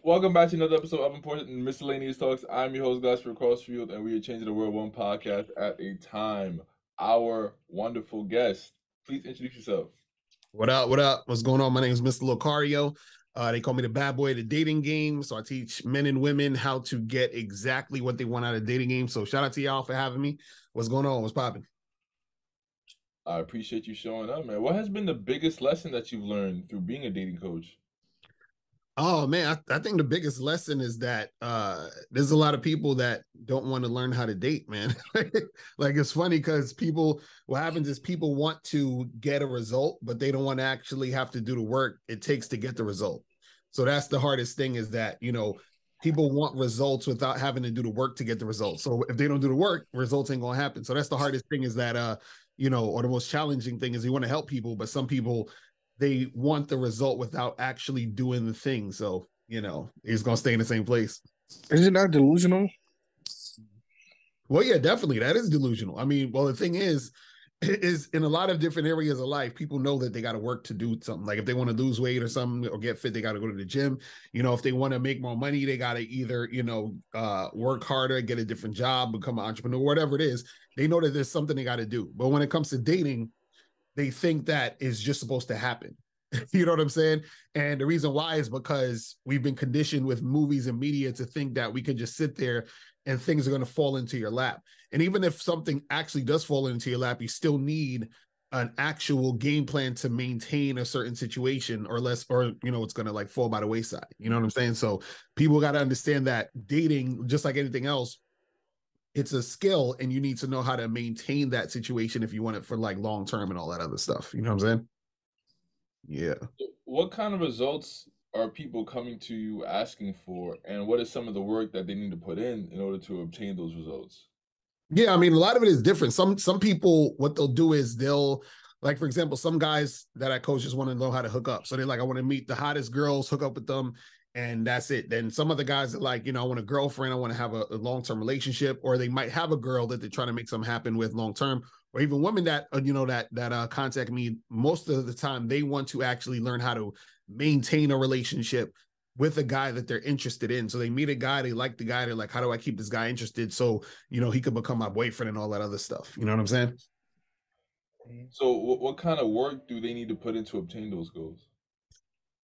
Welcome back to another episode of Important Miscellaneous Talks. I'm your host, Gosper Crossfield, and we are changing the world one podcast at a time. Our wonderful guest, please introduce yourself. What up? What up? What's going on? My name is Mr. Locario. They call me the bad boy of the dating game. So I teach men and women how to get exactly what they want out of the dating game. So shout out to y'all for having me. What's going on? What's popping? I appreciate you showing up, man. What has been the biggest lesson that you've learned through being a dating coach? Oh man, I think the biggest lesson is that there's a lot of people that don't want to learn how to date, man. Like it's funny because what happens is people want to get a result, but they don't want to actually have to do the work it takes to get the result. So that's the hardest thing is that, people want results without having to do the work to get the results. So if they don't do the work, results ain't gonna happen. So that's the hardest thing is that, or the most challenging thing is you want to help people, but some people they want the result without actually doing the thing. So, he's going to stay in the same place. Is it not delusional? Well, yeah, definitely. That is delusional. I mean, well, the thing is in a lot of different areas of life, people know that they got to work to do something. Like if they want to lose weight or something or get fit, they got to go to the gym. If they want to make more money, they got to either, work harder, get a different job, become an entrepreneur, whatever it is. They know that there's something they got to do. But when it comes to dating, they think that is just supposed to happen. You know what I'm saying? And the reason why is because we've been conditioned with movies and media to think that we can just sit there and things are going to fall into your lap. And even if something actually does fall into your lap, you still need an actual game plan to maintain a certain situation it's going to like fall by the wayside. You know what I'm saying? So people got to understand that dating, just like anything else, it's a skill and you need to know how to maintain that situation if you want it for like long term and all that other stuff. You know what I'm saying? Yeah. What kind of results are people coming to you asking for, and what is some of the work that they need to put in order to obtain those results? Yeah, I mean, a lot of it is different. Some people, what they'll do is they'll, like, for example, some guys that I coach just want to know how to hook up. So they're like, I want to meet the hottest girls, hook up with them, and that's it. Then some other guys are like, I want a girlfriend, I want to have a long-term relationship, or they might have a girl that they're trying to make something happen with long-term, or even women that, contact me. Most of the time, they want to actually learn how to maintain a relationship with a guy that they're interested in. So they meet a guy, they like the guy, they're like, how do I keep this guy interested so, he could become my boyfriend and all that other stuff. You know what I'm saying? So what kind of work do they need to put in to obtain those goals?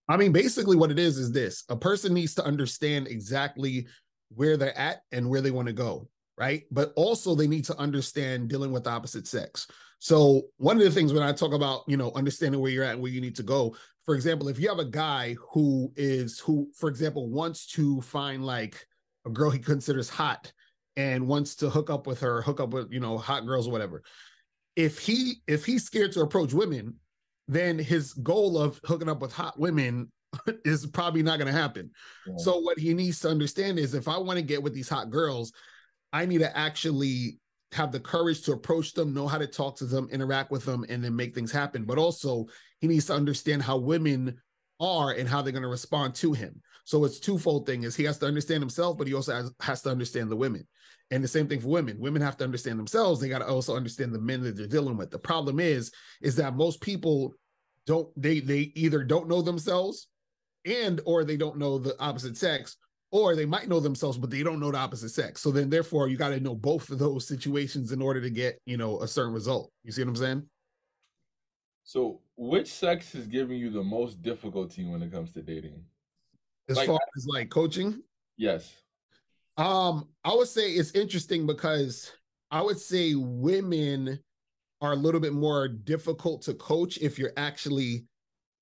I mean, basically what it is this. A person needs to understand exactly where they're at and where they want to go, right? But also they need to understand dealing with the opposite sex. So one of the things when I talk about, understanding where you're at and where you need to go, for example, if you have a guy who, for example, wants to find like a girl he considers hot and wants to hook up with hot girls or whatever. If he's scared to approach women, then his goal of hooking up with hot women is probably not going to happen. Yeah. So what he needs to understand is if I want to get with these hot girls, I need to actually have the courage to approach them, know how to talk to them, interact with them, and then make things happen. But also he needs to understand how women are and how they're going to respond to him. So it's twofold thing is he has to understand himself, but he also has to understand the women. And the same thing for women. Women have to understand themselves. They got to also understand the men that they're dealing with. The problem is that most people they either don't know themselves or they don't know the opposite sex, or they might know themselves, but they don't know the opposite sex. So then therefore you got to know both of those situations in order to get, a certain result. You see what I'm saying? So which sex is giving you the most difficulty when it comes to dating? As far as like coaching? Yes. I would say it's interesting because I would say women are a little bit more difficult to coach if you're actually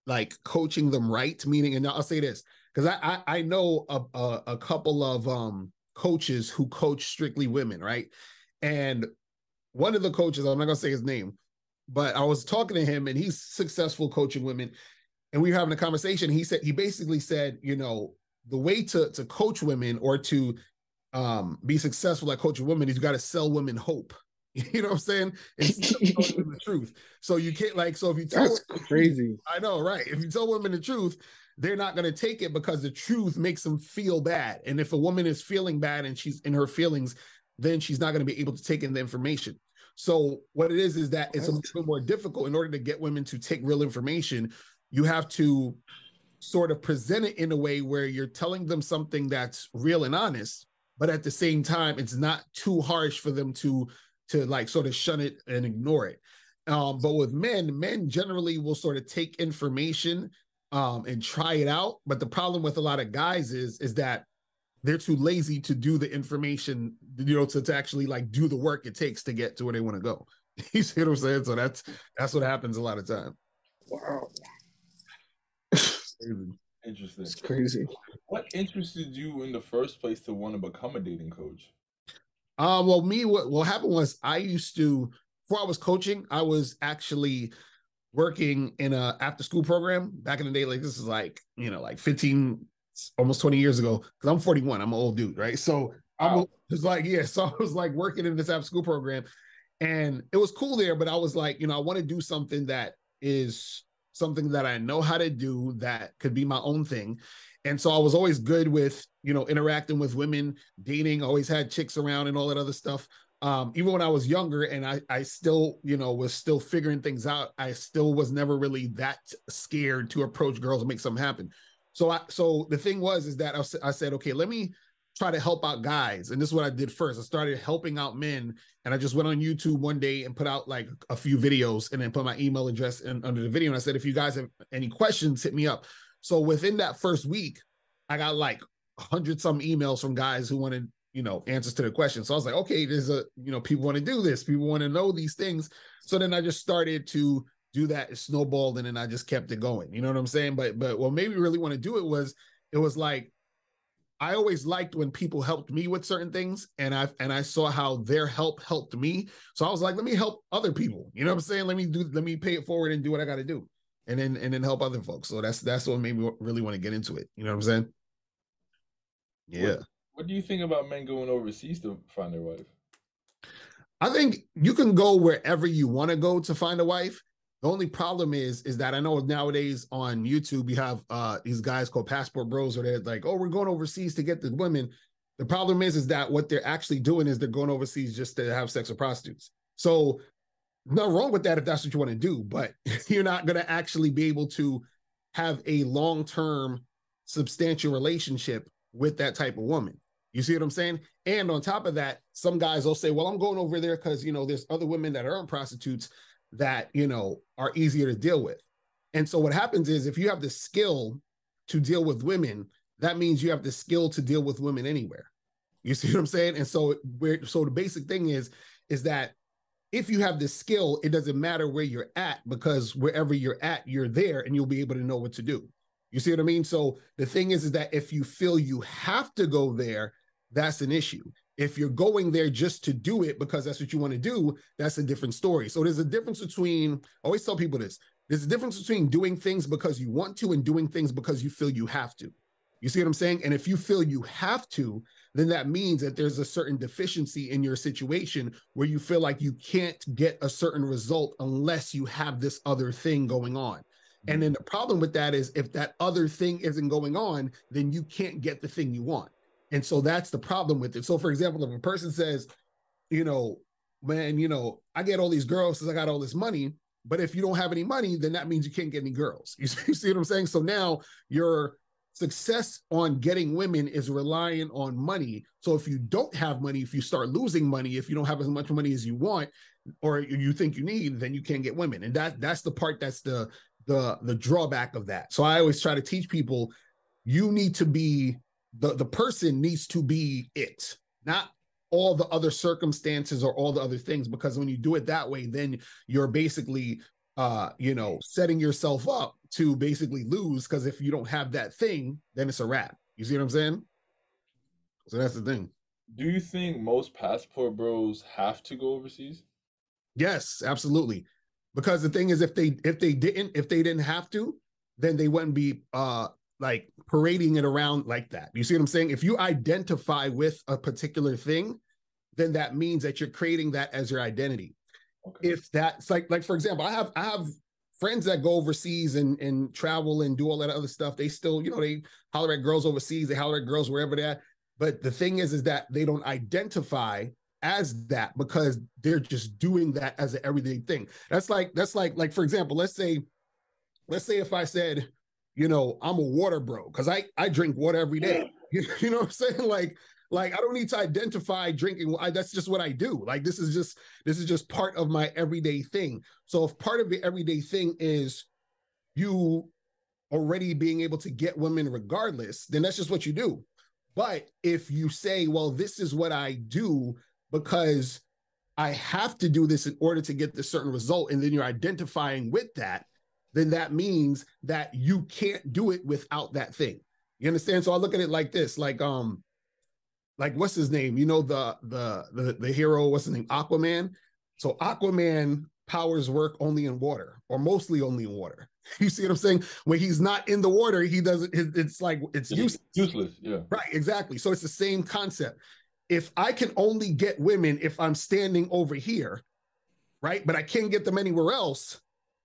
like coaching them right. Meaning, and I'll say this because I know a couple of coaches who coach strictly women, right? And one of the coaches, I'm not gonna say his name, but I was talking to him and he's successful coaching women, and we were having a conversation. He basically said, the way to coach women or to be successful at coaching women is you got to sell women hope. You know what I'm saying? Instead of telling them the truth. So you can't so if you tell that's crazy. I know, right? If you tell women the truth, they're not going to take it because the truth makes them feel bad. And if a woman is feeling bad and she's in her feelings, then she's not going to be able to take in the information. So what it is that it's a little bit more difficult. In order to get women to take real information, you have to sort of present it in a way where you're telling them something that's real and honest, but at the same time, it's not too harsh for them to like sort of shun it and ignore it. But with men generally will sort of take information and try it out. But the problem with a lot of guys is that they're too lazy to do the information, to actually like do the work it takes to get to where they want to go. You see what I'm saying? So that's what happens a lot of time. Wow. Interesting. It's crazy. What interested you in the first place to want to become a dating coach? Well, what happened was I used to, before I was coaching, I was actually working in a after school program back in the day. Like this is like 15, almost 20 years ago. Because I'm 41, I'm an old dude, right? So Wow. so I was like working in this after school program, and it was cool there. But I was like, I want to do something that is something that I know how to do that could be my own thing. And so I was always good with, interacting with women, dating, always had chicks around and all that other stuff. Even when I was younger and I still, was still figuring things out, I still was never really that scared to approach girls and make something happen. So the thing is that I said, okay, let me try to help out guys. And this is what I did first. I started helping out men, and I just went on YouTube one day and put out like a few videos and then put my email address under the video. And I said, if you guys have any questions, hit me up. So within that first week, I got like 100 some emails from guys who wanted, answers to the questions. So I was like, okay, there's people want to do this. People want to know these things. So then I just started to do that. It snowballed, and then I just kept it going. You know what I'm saying? But what made me really want to do it was like, I always liked when people helped me with certain things, and I saw how their help helped me. So I was like, let me help other people. You know what I'm saying? Let me pay it forward and do what I got to do, and then help other folks. So that's what made me really want to get into it. You know what I'm saying? Yeah. What do you think about men going overseas to find their wife? I think you can go wherever you want to go to find a wife. The only problem is that I know nowadays on YouTube you have these guys called passport bros, where they're like, oh, we're going overseas to get the women. The problem is that what they're actually doing is they're going overseas just to have sex with prostitutes. So nothing wrong with that if that's what you want to do, but you're not going to actually be able to have a long-term substantial relationship with that type of woman. You see what I'm saying? And on top of that, some guys will say, well, I'm going over there because, there's other women that aren't prostitutes that, are easier to deal with. And so what happens is if you have the skill to deal with women, that means you have the skill to deal with women anywhere. You see what I'm saying? And so the basic thing is that if you have the skill, it doesn't matter where you're at, because wherever you're at, you're there and you'll be able to know what to do. You see what I mean? So the thing is that if you feel you have to go there, that's an issue. If you're going there just to do it because that's what you want to do, that's a different story. So there's a difference between, I always tell people this, there's a difference between doing things because you want to and doing things because you feel you have to. You see what I'm saying? And if you feel you have to, then that means that there's a certain deficiency in your situation where you feel like you can't get a certain result unless you have this other thing going on. And then the problem with that is if that other thing isn't going on, then you can't get the thing you want. And so that's the problem with it. So for example, if a person says, man, I get all these girls because I got all this money, but if you don't have any money, then that means you can't get any girls. You see what I'm saying? So now your success on getting women is relying on money. So if you don't have money, if you start losing money, if you don't have as much money as you want, or you think you need, then you can't get women. And that's the part that's the drawback of that. So I always try to teach people, you need to be, the person needs to be it, not all the other circumstances or all the other things, because when you do it that way, then you're basically, setting yourself up to basically lose, because if you don't have that thing, then it's a wrap. You see what I'm saying? So that's the thing. Do you think most passport bros have to go overseas? Yes, absolutely. Because the thing is, if they didn't have to, then they wouldn't be like parading it around like that. You see what I'm saying? If you identify with a particular thing, then that means that you're creating that as your identity. Okay. If that's like for example, I have friends that go overseas and travel and do all that other stuff. They still, they holler at girls overseas, they holler at girls wherever they're at. But the thing is that they don't identify as that because they're just doing that as an everyday thing. That's like for example, let's say if I said, I'm a water bro because I drink water every day. You know what I'm saying? Like I don't need to identify drinking. That's just what I do. Like this is just part of my everyday thing. So if part of the everyday thing is you already being able to get women regardless, then that's just what you do. But if you say, well, this is what I do because I have to do this in order to get this certain result, and then you're identifying with that, then that means that you can't do it without that thing. You understand? So I look at it like this, like what's his name? The hero, what's his name? Aquaman. So Aquaman powers work only in water, or mostly only in water. You see what I'm saying? When he's not in the water, he doesn't, it's like, it's useless. Useless, yeah. Right, exactly. So it's the same concept. If I can only get women if I'm standing over here, right, but I can't get them anywhere else,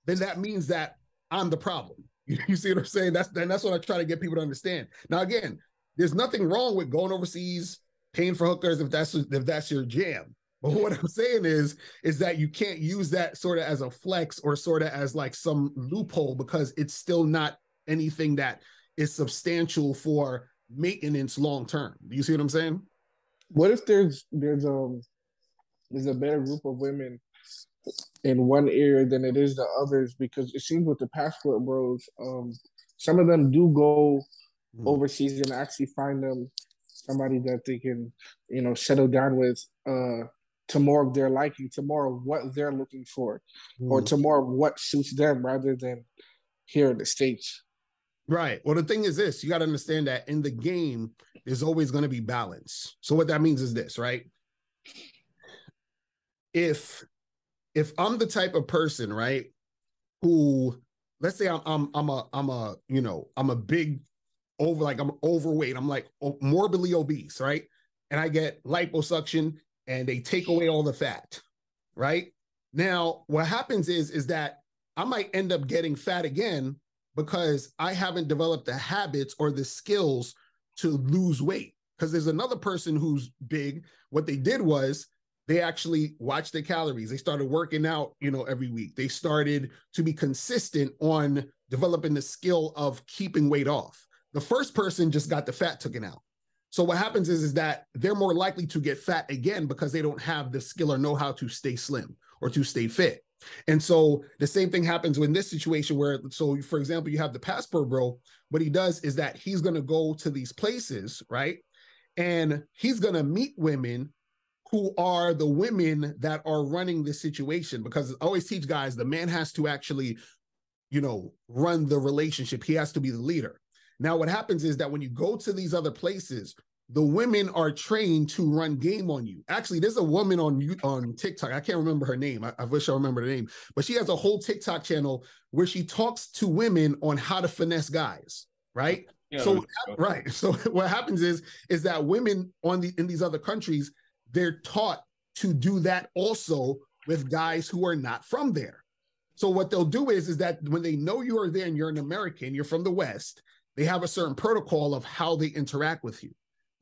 then that means that I'm the problem. You see what I'm saying? That's what I try to get people to understand. Now, again, there's nothing wrong with going overseas, paying for hookers if that's your jam. But what I'm saying is that you can't use that sort of as a flex or sort of as like some loophole, because it's still not anything that is substantial for maintenance long term. Do you see what I'm saying? What if there's a better group of women in one area than it is the others? Because it seems with the passport bros, some of them do go overseas and actually find them somebody that they can, settle down with to more of their liking, to more of what they're looking for, or to more of what suits them rather than here in the States. Right. Well, the thing is this, you got to understand that in the game, there's always going to be balance. So what that means is this, right? If I'm the type of person, right, who, let's say I'm a big I'm overweight, I'm like morbidly obese, right? And I get liposuction and they take away all the fat, right? Now, what happens is that I might end up getting fat again because I haven't developed the habits or the skills to lose weight. Because there's another person who's big. What they did was they actually watched their calories. They started working out, every week. They started to be consistent on developing the skill of keeping weight off. The first person just got the fat taken out. So what happens is that they're more likely to get fat again because they don't have the skill or know how to stay slim or to stay fit. And so the same thing happens in this situation where, so for example, you have the passport bro. What he does is that he's going to go to these places, right? And he's going to meet women who are the women that are running the situation, because I always teach guys, the man has to actually, run the relationship. He has to be the leader. Now, what happens is that when you go to these other places, the women are trained to run game on you. Actually, there's a woman on TikTok. I can't remember her name. I wish I remember the name, but she has a whole TikTok channel where she talks to women on how to finesse guys, right? Yeah, so what happens is that women in these other countries, they're taught to do that also with guys who are not from there. So what they'll do is that when they know you are there and you're an American, you're from the West, they have a certain protocol of how they interact with you.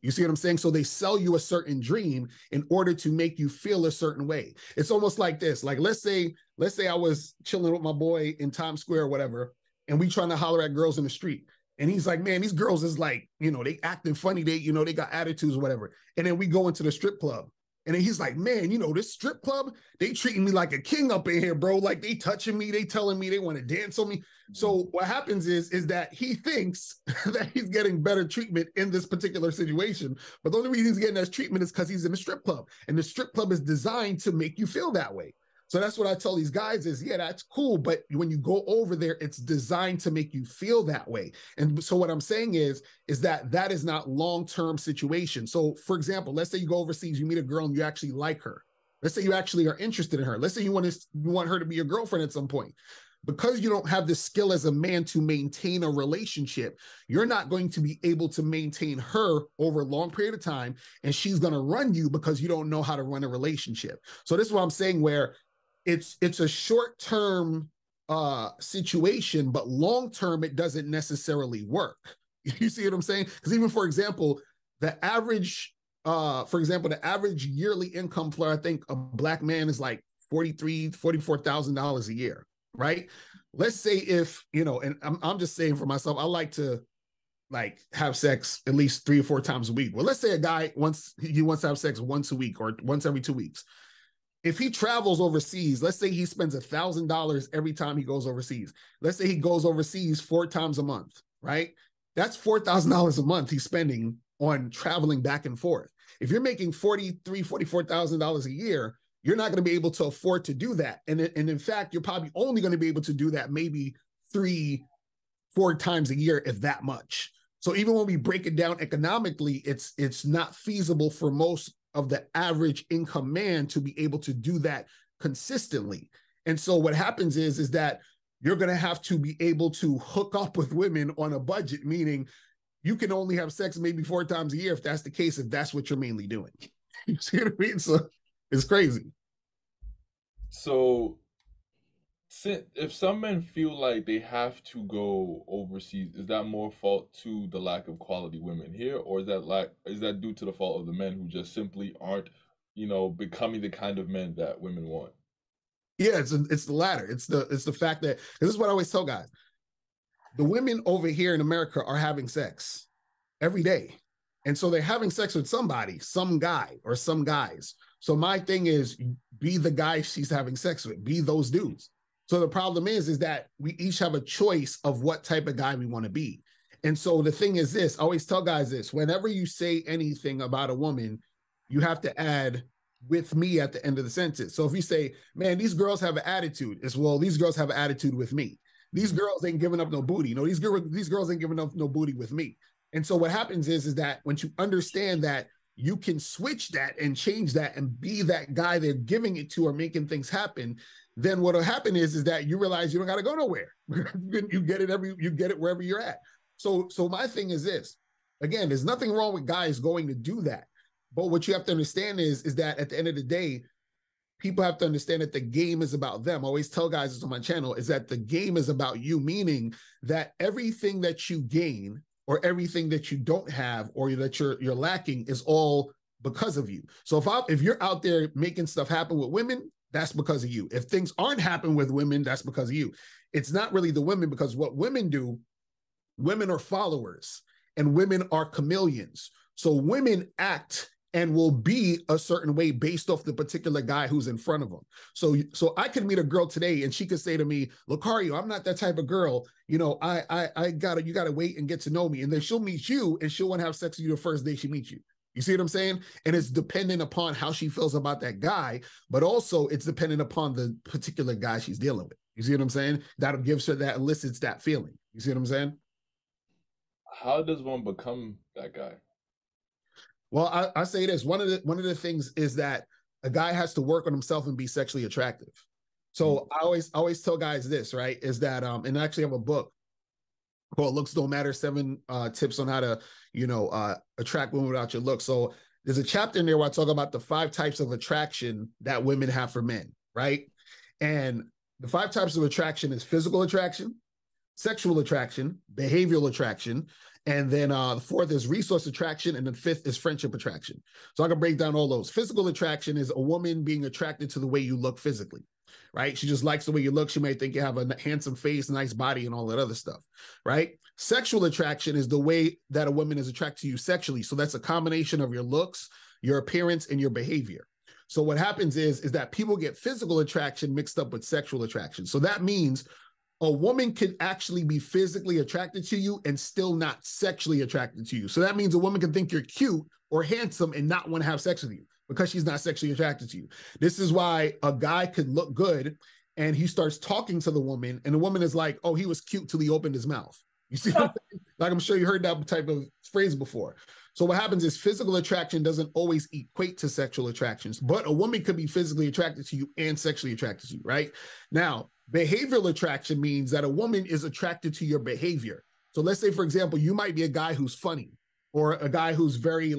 You see what I'm saying? So they sell you a certain dream in order to make you feel a certain way. It's almost like this. Like, let's say I was chilling with my boy in Times Square or whatever, and we trying to holler at girls in the street. And he's like, man, these girls is like, they acting funny. They, they got attitudes or whatever. And then we go into the strip club. And then he's like, man, this strip club, they treating me like a king up in here, bro. Like they touching me, they telling me they want to dance on me. So what happens is that he thinks that he's getting better treatment in this particular situation. But the only reason he's getting that treatment is because he's in a strip club. And the strip club is designed to make you feel that way. So that's what I tell these guys is, yeah, that's cool. But when you go over there, it's designed to make you feel that way. And so what I'm saying is that is not long-term situation. So for example, let's say you go overseas, you meet a girl and you actually like her. Let's say you actually are interested in her. Let's say you want her to be your girlfriend at some point. Because you don't have the skill as a man to maintain a relationship, you're not going to be able to maintain her over a long period of time. And she's going to run you because you don't know how to run a relationship. So this is what I'm saying, where it's a short-term situation, but long-term, it doesn't necessarily work. You see what I'm saying? Because even, for example, the average yearly income for, I think, a Black man is like $44,000 a year, right? let's say if, and I'm just saying for myself, I like to like have sex at least 3 or 4 times a week. Well, let's say a guy wants to have sex once a week or once every 2 weeks. If he travels overseas, let's say he spends $1,000 every time he goes overseas. Let's say he goes overseas 4 times a month, right? That's $4,000 a month he's spending on traveling back and forth. If you're making $44,000 a year, you're not going to be able to afford to do that. And in fact, you're probably only going to be able to do that maybe 3-4 times a year, if that much. So even when we break it down economically, it's not feasible for most of the average income man to be able to do that consistently. And so what happens is that you're going to have to be able to hook up with women on a budget, meaning you can only have sex maybe 4 times a year if that's the case, if that's what you're mainly doing. You see what I mean? So it's crazy. So if some men feel like they have to go overseas, is that more fault to the lack of quality women here, or is that due to the fault of the men who just simply aren't, becoming the kind of men that women want? Yeah, it's the latter. It's the fact that, this is what I always tell guys. The women over here in America are having sex every day. And so they're having sex with somebody, some guy or some guys. So my thing is, be the guy she's having sex with, be those dudes. So the problem is that we each have a choice of what type of guy we want to be. And so the thing is this, I always tell guys this, whenever you say anything about a woman, you have to add with me at the end of the sentence. So if you say, man, these girls have an attitude, it's, well, these girls have an attitude with me. These girls ain't giving up no booty. No, these girls ain't giving up no booty with me. And so what happens is that once you understand that you can switch that and change that and be that guy they're giving it to or making things happen, then what'll happen is that you realize you don't got to go nowhere. you get it wherever you're at. So my thing is this, again, there's nothing wrong with guys going to do that. But what you have to understand is that at the end of the day, people have to understand that the game is about them. I always tell guys this on my channel, is that the game is about you, meaning that everything that you gain or everything that you don't have or that you're lacking is all because of you. So if you're out there making stuff happen with women, that's because of you. If things aren't happening with women, that's because of you. It's not really the women, because what women do, women are followers and women are chameleons. So women act and will be a certain way based off the particular guy who's in front of them. So I could meet a girl today and she could say to me, Lucario, I'm not that type of girl. You gotta wait and get to know me. And then she'll meet you and she'll want to have sex with you the first day she meets you. You see what I'm saying? And it's dependent upon how she feels about that guy, but also it's dependent upon the particular guy she's dealing with. You see what I'm saying? That gives her, that elicits that feeling. You see what I'm saying? How does one become that guy? Well, I say this. One of the things is that a guy has to work on himself and be sexually attractive. So I always tell guys this, right? Is that and I actually have a book called Looks Don't Matter, 7 tips on how to, attract women without your looks. So there's a chapter in there where I talk about the 5 types of attraction that women have for men, right? And the 5 types of attraction is physical attraction, sexual attraction, behavioral attraction, and then the 4th is resource attraction, and the 5th is friendship attraction. So I can break down all those. Physical attraction is a woman being attracted to the way you look physically, right? She just likes the way you look. She may think you have a handsome face, nice body, and all that other stuff, right? Sexual attraction is the way that a woman is attracted to you sexually. So that's a combination of your looks, your appearance, and your behavior. So what happens is that people get physical attraction mixed up with sexual attraction. So that means a woman can actually be physically attracted to you and still not sexually attracted to you. So that means a woman can think you're cute or handsome and not want to have sex with you because she's not sexually attracted to you. This is why a guy could look good and he starts talking to the woman and the woman is like, oh, he was cute till he opened his mouth. You see, like I'm sure you heard that type of phrase before. So what happens is physical attraction doesn't always equate to sexual attractions, but a woman could be physically attracted to you and sexually attracted to you, right? Now, behavioral attraction means that a woman is attracted to your behavior. So let's say, for example, you might be a guy who's funny or a guy who's very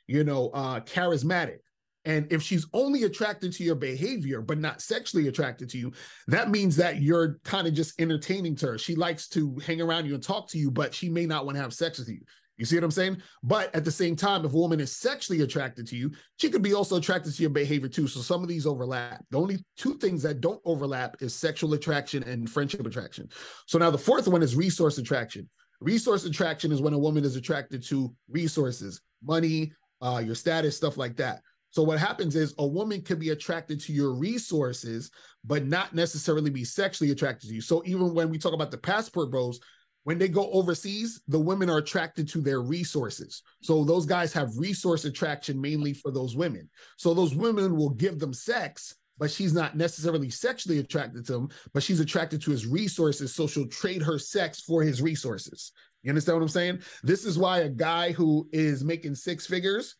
charismatic. And if she's only attracted to your behavior, but not sexually attracted to you, that means that you're kind of just entertaining to her. She likes to hang around you and talk to you, but she may not want to have sex with you. You see what I'm saying? But at the same time, if a woman is sexually attracted to you, she could be also attracted to your behavior too. So some of these overlap. The only two things that don't overlap is sexual attraction and friendship attraction. So now the fourth one is resource attraction. Resource attraction is when a woman is attracted to resources, money, your status, stuff like that. So what happens is a woman could be attracted to your resources, but not necessarily be sexually attracted to you. So even when we talk about the passport bros, when they go overseas, the women are attracted to their resources. So those guys have resource attraction mainly for those women. So those women will give them sex, but she's not necessarily sexually attracted to him, but she's attracted to his resources. So she'll trade her sex for his resources. You understand what I'm saying? This is why a guy who is making six figures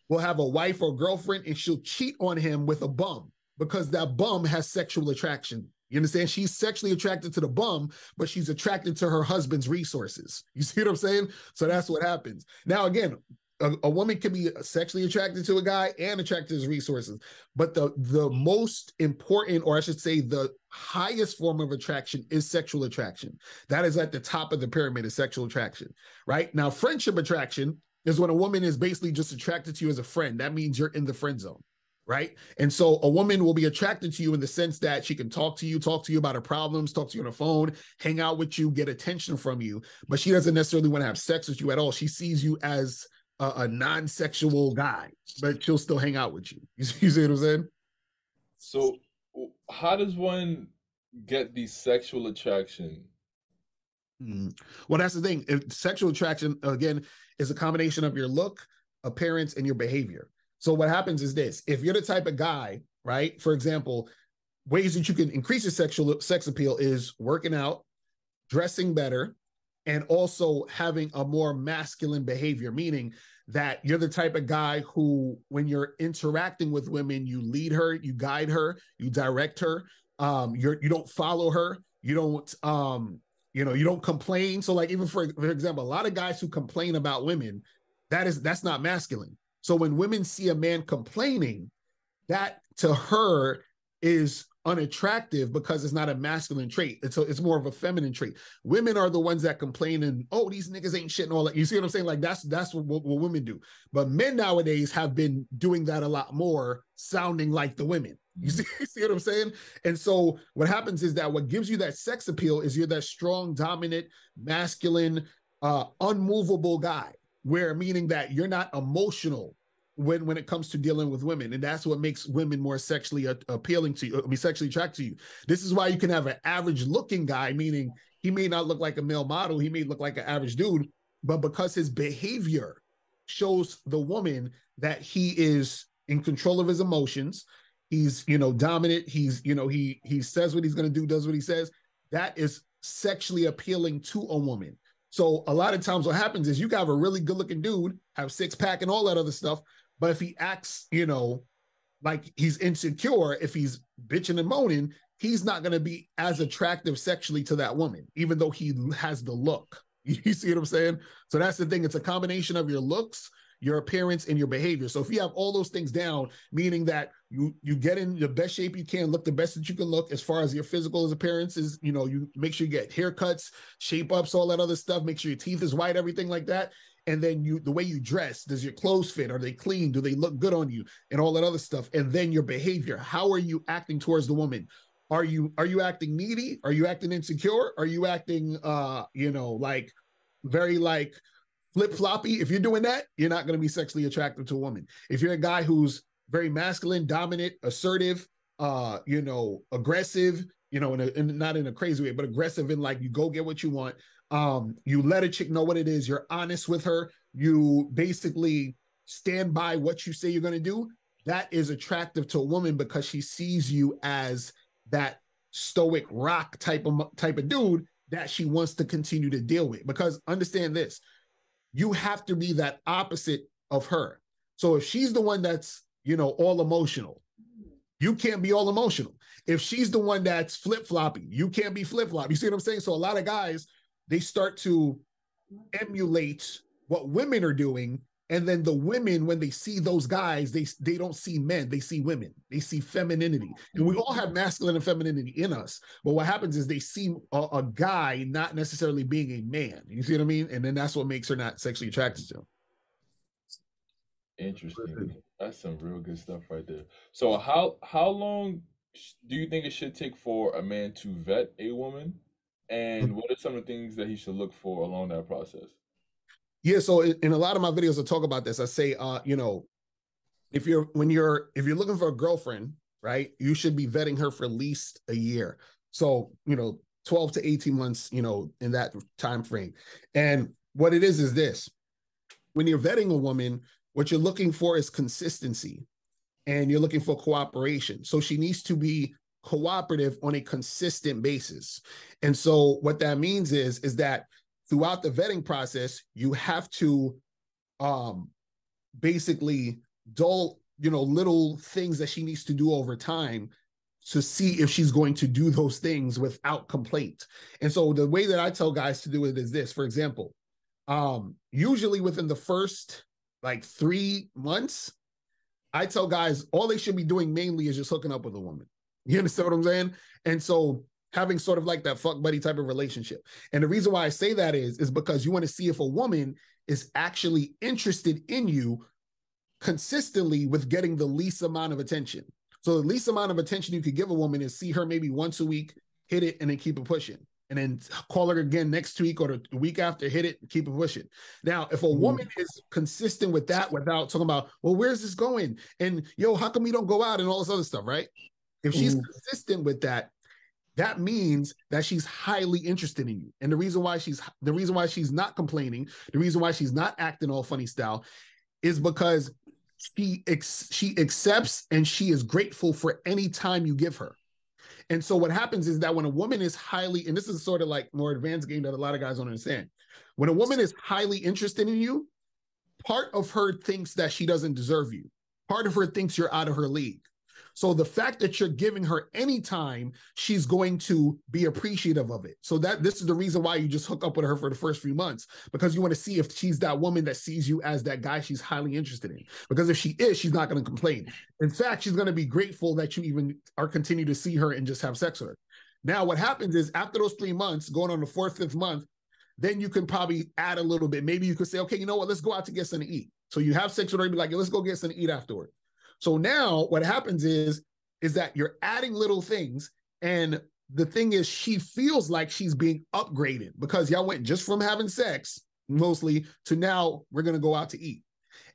will have a wife or girlfriend and she'll cheat on him with a bum because that bum has sexual attraction. You understand? She's sexually attracted to the bum, but she's attracted to her husband's resources. You see what I'm saying? So that's what happens. Now, again, a woman can be sexually attracted to a guy and attracted to his resources. But the most important, or I should say the highest form of attraction is sexual attraction. That is at the top of the pyramid, is sexual attraction, right? Now, friendship attraction is when a woman is basically just attracted to you as a friend. That means you're in the friend zone. Right. And so a woman will be attracted to you in the sense that she can talk to you about her problems, talk to you on the phone, hang out with you, get attention from you. But she doesn't necessarily want to have sex with you at all. She sees you as a non-sexual guy, but she'll still hang out with you. You see what I'm saying? So, how does one get the sexual attraction? Well, that's the thing. Sexual attraction, again, is a combination of your look, appearance, and your behavior. So what happens is this: if you're the type of guy, right? For example, ways that you can increase your sex appeal is working out, dressing better, and also having a more masculine behavior, meaning that you're the type of guy who, when you're interacting with women, you lead her, you guide her, you direct her. You don't follow her. You don't, you don't complain. So like, even for example, a lot of guys who complain about women, that's not masculine. So when women see a man complaining, that to her is unattractive because it's not a masculine trait. It's more of a feminine trait. Women are the ones that complain and, oh, these niggas ain't shit and all that. You see what I'm saying? Like that's what women do. But men nowadays have been doing that a lot more, sounding like the women. You see what I'm saying? And so what happens is that what gives you that sex appeal is you're that strong, dominant, masculine, unmovable guy. Where meaning that you're not emotional when it comes to dealing with women. And that's what makes women more sexually appealing to you, sexually attracted to you. This is why you can have an average looking guy, meaning he may not look like a male model, he may look like an average dude, but because his behavior shows the woman that he is in control of his emotions, he's, dominant, he's, he says what he's going to do, does what he says, that is sexually appealing to a woman. So a lot of times what happens is you can have a really good looking dude, have six pack and all that other stuff. But if he acts, like he's insecure, if he's bitching and moaning, he's not going to be as attractive sexually to that woman, even though he has the look. You see what I'm saying? So that's the thing. It's a combination of your looks, your appearance, and your behavior. So if you have all those things down, meaning that you get in the best shape you can, look the best that you can look as far as your physical appearances, you make sure you get haircuts, shape ups, all that other stuff, make sure your teeth is white, everything like that. And then the way you dress, does your clothes fit? Are they clean? Do they look good on you? And all that other stuff. And then your behavior, how are you acting towards the woman? Are you acting needy? Are you acting insecure? Are you acting, like very like flip-floppy? If you're doing that, you're not going to be sexually attractive to a woman. If you're a guy who's very masculine, dominant, assertive, aggressive, not in a crazy way, but aggressive in like you go get what you want. You let a chick know what it is. You're honest with her. You basically stand by what you say you're going to do. That is attractive to a woman because she sees you as that stoic rock type of dude that she wants to continue to deal with. Because understand this, you have to be that opposite of her. So if she's the one that's, all emotional, you can't be all emotional. If she's the one that's flip-floppy, you can't be flip-floppy. You see what I'm saying? So a lot of guys, they start to emulate what women are doing And then the women, when they see those guys, they don't see men, they see women. They see femininity. And we all have masculine and femininity in us. But what happens is they see a guy not necessarily being a man. You see what I mean? And then that's what makes her not sexually attracted to him. Interesting. That's some real good stuff right there. So how long do you think it should take for a man to vet a woman? And what are some of the things that he should look for along that process? Yeah, so in a lot of my videos, I talk about this. I say, if you're looking for a girlfriend, right, you should be vetting her for at least a year. So 12 to 18 months, in that time frame. And what it is this: when you're vetting a woman, what you're looking for is consistency, and you're looking for cooperation. So she needs to be cooperative on a consistent basis. And so what that means is that throughout the vetting process, you have to basically dull, little things that she needs to do over time to see if she's going to do those things without complaint. And so the way that I tell guys to do it is this. For example, usually within the first 3 months, I tell guys all they should be doing mainly is just hooking up with a woman. You understand what I'm saying? And so having sort of like that fuck buddy type of relationship. And the reason why I say that is because you want to see if a woman is actually interested in you consistently with getting the least amount of attention. So the least amount of attention you could give a woman is see her maybe once a week, hit it, and then keep it pushing. And then call her again next week or the week after, hit it, keep it pushing. Now, if a woman is consistent with that without talking about, well, where's this going? And how come we don't go out and all this other stuff, right? If she's consistent with that, that means that she's highly interested in you. And the reason why she's not complaining, the reason why she's not acting all funny style is because she accepts and she is grateful for any time you give her. And so what happens is that when a woman is highly, and this is sort of like more advanced game that a lot of guys don't understand. When a woman is highly interested in you, part of her thinks that she doesn't deserve you. Part of her thinks you're out of her league. So the fact that you're giving her any time, she's going to be appreciative of it. So this is the reason why you just hook up with her for the first few months, because you want to see if she's that woman that sees you as that guy she's highly interested in. Because if she is, she's not going to complain. In fact, she's going to be grateful that you even are continue to see her and just have sex with her. Now, what happens is after those 3 months, going on the 4th, 5th month, then you can probably add a little bit. Maybe you could say, okay, you know what? Let's go out to get something to eat. So you have sex with her and be like, let's go get something to eat afterward. So now what happens is that you're adding little things. And the thing is, she feels like she's being upgraded because y'all went just from having sex mostly to now we're going to go out to eat.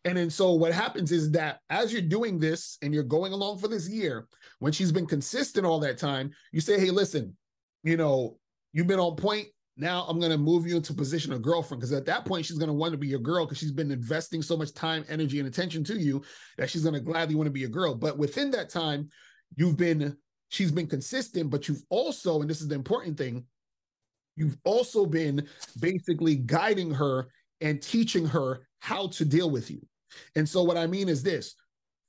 And then so what happens is that as you're doing this and you're going along for this year, when she's been consistent all that time, you say, hey, listen, you've been on point. Now I'm going to move you into position of girlfriend, because at that point, she's going to want to be your girl because she's been investing so much time, energy, and attention to you that she's going to gladly want to be your girl. But within that time, she's been consistent, but you've also, and this is the important thing, you've also been basically guiding her and teaching her how to deal with you. And so what I mean is this: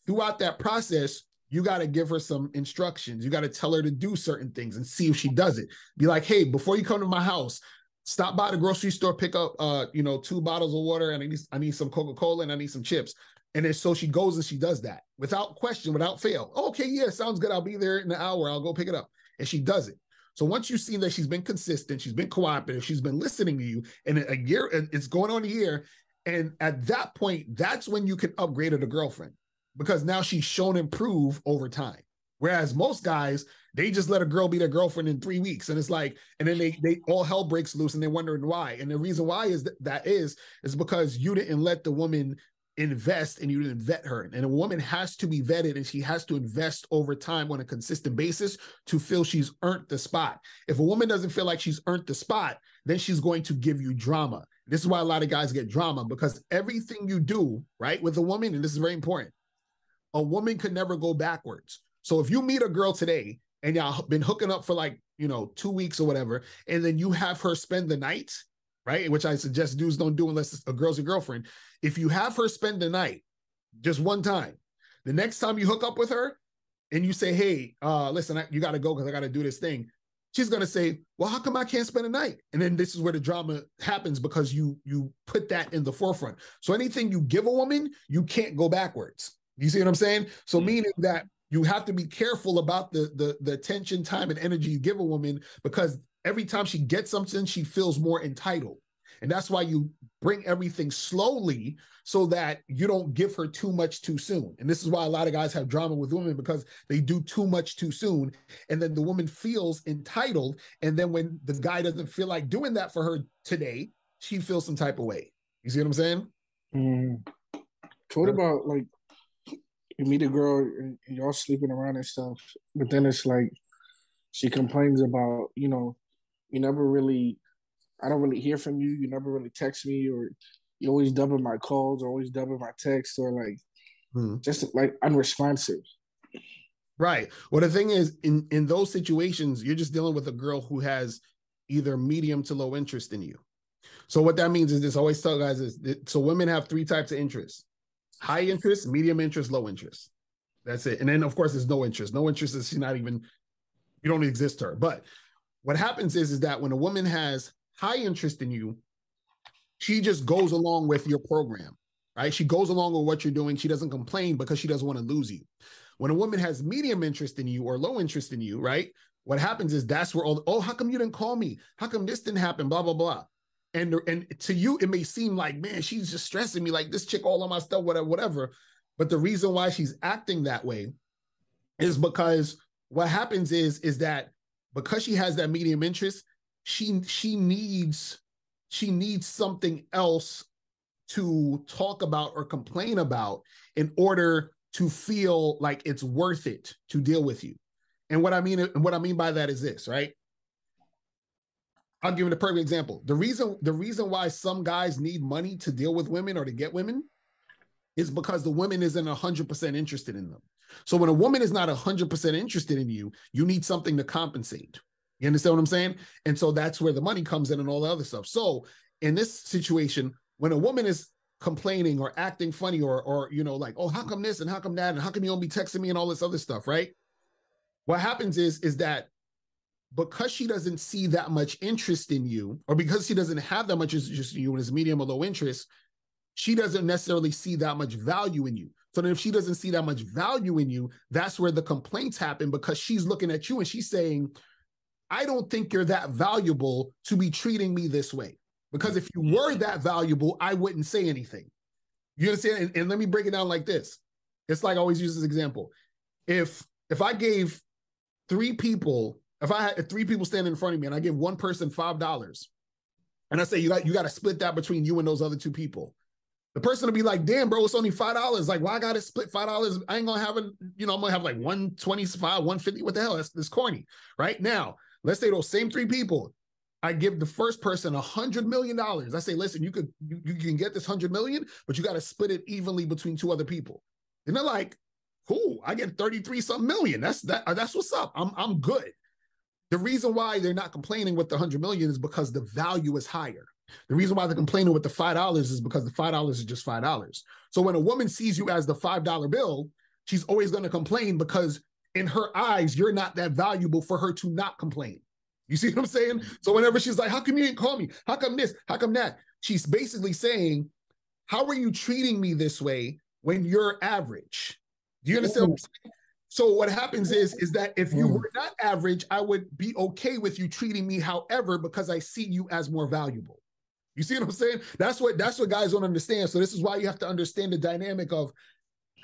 throughout that process, you got to give her some instructions. You got to tell her to do certain things and see if she does it. Be like, hey, before you come to my house, stop by the grocery store, pick up, 2 bottles of water, and I need some Coca-Cola and I need some chips. And then so she goes and she does that without question, without fail. Oh, okay, yeah, sounds good. I'll be there in an hour. I'll go pick it up. And she does it. So once you've seen that she's been consistent, she's been cooperative, she's been listening to you, and a year, it's going on a year. And at that point, that's when you can upgrade her to girlfriend, because now she's shown improve over time. Whereas most guys, they just let a girl be their girlfriend in 3 weeks. And it's like, and then they all hell breaks loose and they're wondering why. And the reason why is that is because you didn't let the woman invest and you didn't vet her. And a woman has to be vetted and she has to invest over time on a consistent basis to feel she's earned the spot. If a woman doesn't feel like she's earned the spot, then she's going to give you drama. This is why a lot of guys get drama, because everything you do, right, with a woman, and this is very important, a woman could never go backwards. So if you meet a girl today and y'all been hooking up for 2 weeks or whatever, and then you have her spend the night, right? Which I suggest dudes don't do unless a girl's your girlfriend. If you have her spend the night just one time, the next time you hook up with her and you say, hey, listen, you got to go because I got to do this thing, she's going to say, well, how come I can't spend a night? And then this is where the drama happens because you put that in the forefront. So anything you give a woman, you can't go backwards. You see what I'm saying? So meaning that you have to be careful about the attention, time, and energy you give a woman, because every time she gets something, she feels more entitled. And that's why you bring everything slowly so that you don't give her too much too soon. And this is why a lot of guys have drama with women, because they do too much too soon. And then the woman feels entitled. And then when the guy doesn't feel like doing that for her today, she feels some type of way. You see what I'm saying? So what about, like, you meet a girl and y'all sleeping around and stuff, but then it's like she complains about, you know, you never really, I don't really hear from you. You never really text me, or you always double my calls, or always double my texts, or like just like unresponsive. Right. Well, the thing is, in those situations, you're just dealing with a girl who has either medium to low interest in you. So what that means is this, I always tell guys is, so women have 3 types of interest: high interest, medium interest, low interest. That's it. And then of course there's no interest. No interest is she's not even, you don't exist to her. But what happens is that when a woman has high interest in you, she just goes along with your program, right? She goes along with what you're doing. She doesn't complain because she doesn't want to lose you. When a woman has medium interest in you or low interest in you, right? What happens is that's where all, oh, how come you didn't call me? How come this didn't happen? Blah, blah, blah. And to you, it may seem like, man, she's just stressing me, like this chick all on my stuff, whatever, whatever. But the reason why she's acting that way is because what happens is that because she has that medium interest, she needs something else to talk about or complain about in order to feel like it's worth it to deal with you. And what I mean by that is this, right? I'll give it a perfect example. The reason why some guys need money to deal with women or to get women is because the woman isn't 100% interested in them. So when a woman is not 100% interested in you, you need something to compensate. You understand what I'm saying? And so that's where the money comes in and all the other stuff. So in this situation, when a woman is complaining or acting funny or you know, like, oh, how come this and how come that and how come you don't be texting me and all this other stuff, right? What happens is that because she doesn't see that much interest in you, or because she doesn't have that much interest in you and is medium or low interest, she doesn't necessarily see that much value in you. So then if she doesn't see that much value in you, that's where the complaints happen, because she's looking at you and she's saying, I don't think you're that valuable to be treating me this way. Because if you were that valuable, I wouldn't say anything. You understand? And let me break it down like this. It's like I always use this example. If I gave 3 people, if I had 3 people standing in front of me and I give one person $5, and I say, you got to split that between you and those other 2 people, the person will be like, damn, bro, it's only $5. Like, why I got to split $5? I ain't going to have I'm going to have like 125, 150. What the hell? That's corny. Right now, let's say those same 3 people, I give the first person $100 million. I say, listen, you can get this $100 million, but you got to split it evenly between 2 other people. And they're like, cool, I get 33 something million. That's what's up. I'm good. The reason why they're not complaining with the $100 million is because the value is higher. The reason why they're complaining with the $5 is because the $5 is just $5. So when a woman sees you as the $5 bill, she's always going to complain, because in her eyes, you're not that valuable for her to not complain. You see what I'm saying? So whenever she's like, how come you didn't call me? How come this? How come that? She's basically saying, how are you treating me this way when you're average? Do you understand what I'm saying? So what happens is that if you were not average, I would be okay with you treating me however, because I see you as more valuable. You see what I'm saying? That's what guys don't understand. So this is why you have to understand the dynamic of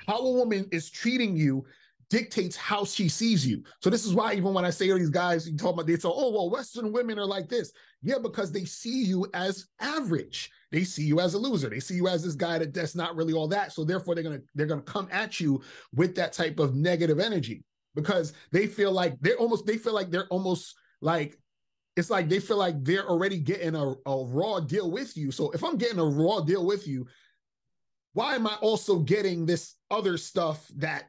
how a woman is treating you dictates how she sees you. So this is why even when I say to these guys, you talk about, they say, oh, well, Western women are like this. Yeah, because they see you as average. They see you as a loser. They see you as this guy that's not really all that. So therefore they're gonna come at you with that type of negative energy, because they feel like they're almost like, it's like they feel like they're already getting a raw deal with you. So if I'm getting a raw deal with you, why am I also getting this other stuff that,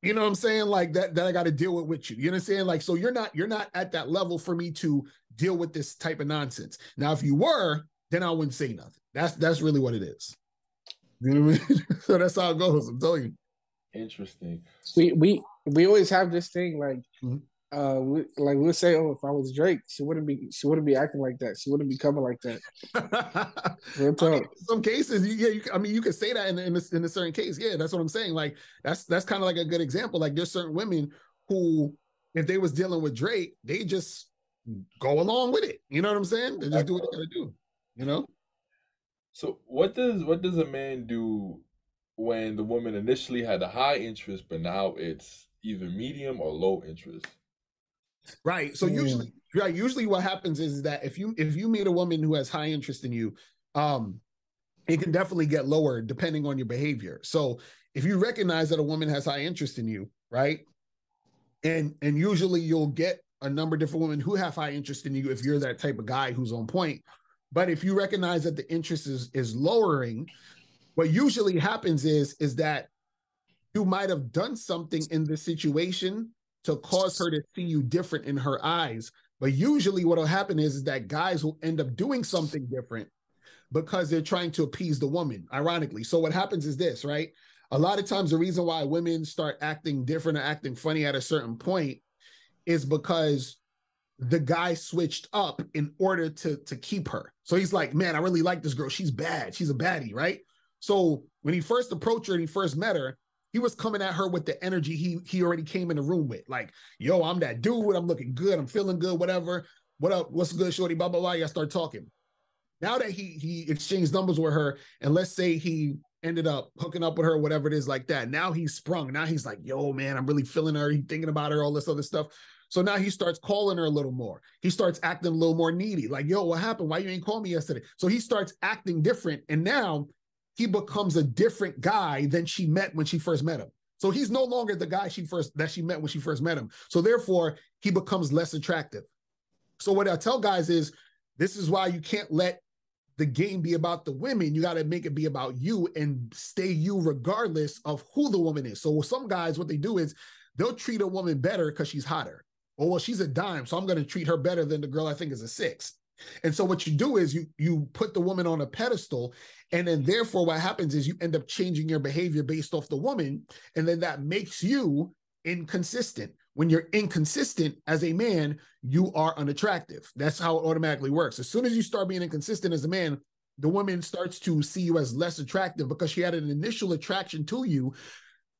you know what I'm saying? Like that I got to deal with you. You know what I'm saying? Like, so you're not at that level for me to deal with this type of nonsense. Now, if you were, then I wouldn't say nothing. That's really what it is. You know what I mean? So that's how it goes. I'm telling you. Interesting. We always have this thing like, like we'll say, oh, if I was Drake, she wouldn't be acting like that. She wouldn't be coming like that. Real I mean, talk. in some cases, I mean, you could say that in a certain case. Yeah, that's what I'm saying. Like that's kind of like a good example. Like there's certain women who, if they was dealing with Drake, they just go along with it. You know what I'm saying? They just do what they gotta do. You know? So what does a man do when the woman initially had a high interest, but now it's either medium or low interest? Right. So Mm. usually, right, usually what happens is that if you meet a woman who has high interest in you, um, it can definitely get lower depending on your behavior. So if you recognize that a woman has high interest in you, right? And usually you'll get a number of different women who have high interest in you if you're that type of guy who's on point. But if you recognize that the interest is lowering, what usually happens is that you might have done something in this situation to cause her to see you different in her eyes. But usually what will happen is that guys will end up doing something different because they're trying to appease the woman, ironically. So what happens is this, right? A lot of times the reason why women start acting different or acting funny at a certain point is because the guy switched up in order to keep her. So he's like, man, I really like this girl. She's bad. She's a baddie, right? So when he first approached her and he first met her, he was coming at her with the energy he already came in the room with. Like, yo, I'm that dude. I'm looking good. I'm feeling good, whatever. What up? What's good, shorty? Blah, blah, blah. Y'all start talking. Now that he exchanged numbers with her, and let's say he ended up hooking up with her, whatever it is like that. Now he's sprung. Now he's like, yo, man, I'm really feeling her. He's thinking about her, all this other stuff. So now he starts calling her a little more. He starts acting a little more needy. Like, yo, what happened? Why you ain't call me yesterday? So he starts acting different. And now he becomes a different guy than she met when she first met him. So he's no longer the guy that she met when she first met him. So therefore, he becomes less attractive. So what I tell guys is, this is why you can't let the game be about the women. You got to make it be about you and stay you regardless of who the woman is. So some guys, what they do is they'll treat a woman better because she's hotter. Oh, well, she's a dime, so I'm going to treat her better than the girl I think is a six. And so what you do is you put the woman on a pedestal, and then therefore what happens is you end up changing your behavior based off the woman, and then that makes you inconsistent. When you're inconsistent as a man, you are unattractive. That's how it automatically works. As soon as you start being inconsistent as a man, the woman starts to see you as less attractive because she had an initial attraction to you.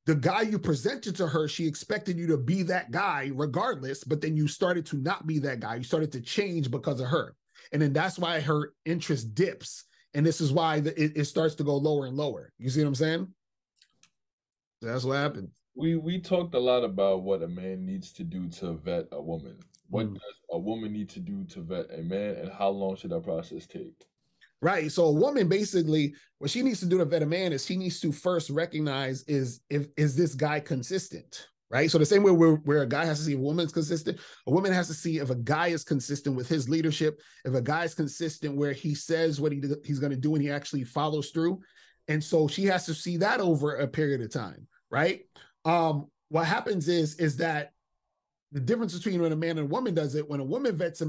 The guy you presented to her, she expected you to be that guy regardless, but then you started to not be that guy. You started to change because of her. And then that's why her interest dips. And this is why it starts to go lower and lower. You see what I'm saying? That's what happens. We talked a lot about what a man needs to do to vet a woman. What Mm. does a woman need to do to vet a man, and how long should that process take? Right. So a woman basically, what she needs to do to vet a man is she needs to first recognize is this guy consistent? Right. So the same way where a guy has to see if a woman's consistent, a woman has to see if a guy is consistent with his leadership, if a guy is consistent where he says what he's going to do and he actually follows through. And so she has to see that over a period of time. Right. What happens is that the difference between when a man and a woman does it, when a woman vets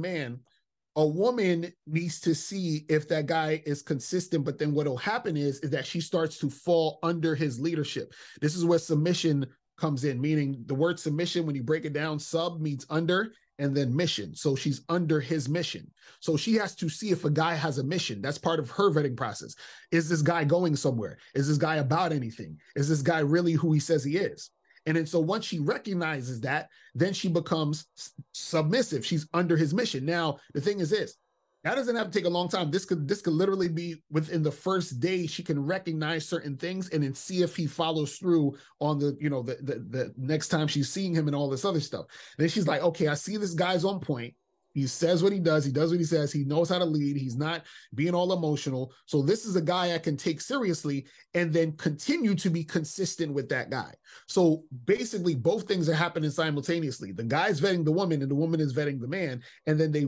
a woman needs to see if that guy is consistent. But then what will happen is that she starts to fall under his leadership. This is where submission comes in, meaning the word submission, when you break it down, sub means under and then mission. So she's under his mission. So she has to see if a guy has a mission. That's part of her vetting process. Is this guy going somewhere? Is this guy about anything? Is this guy really who he says he is? And then so once she recognizes that, then she becomes submissive. She's under his mission. Now, the thing is this, that doesn't have to take a long time. This could literally be within the first day. She can recognize certain things and then see if he follows through on the next time she's seeing him and all this other stuff. And then she's like, okay, I see this guy's on point. He says what he does. He does what he says. He knows how to lead. He's not being all emotional. So this is a guy I can take seriously and then continue to be consistent with that guy. So basically, both things are happening simultaneously. The guy's vetting the woman and the woman is vetting the man. And then it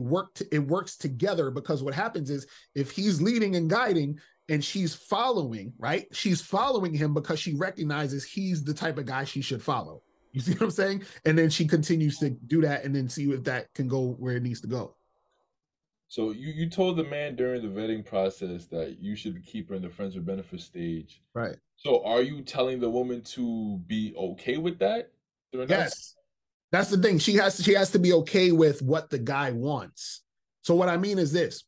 works together, because what happens is if he's leading and guiding and she's following, right? She's following him because she recognizes he's the type of guy she should follow. You see what I'm saying? And then she continues to do that and then see if that can go where it needs to go. So you told the man during the vetting process that you should keep her in the friends with benefits stage. Right. So are you telling the woman to be okay with that during that? Yes. That's the thing. She has to be okay with what the guy wants. So what I mean is this: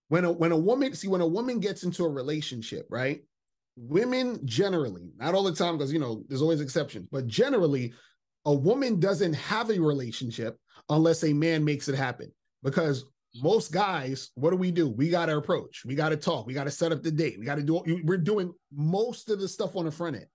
when a woman gets into a relationship, right? Women generally, not all the time, because there's always exceptions, but generally, a woman doesn't have a relationship unless a man makes it happen. Because most guys, what do? We got to approach, we got to talk, we got to set up the date, we're doing most of the stuff on the front end.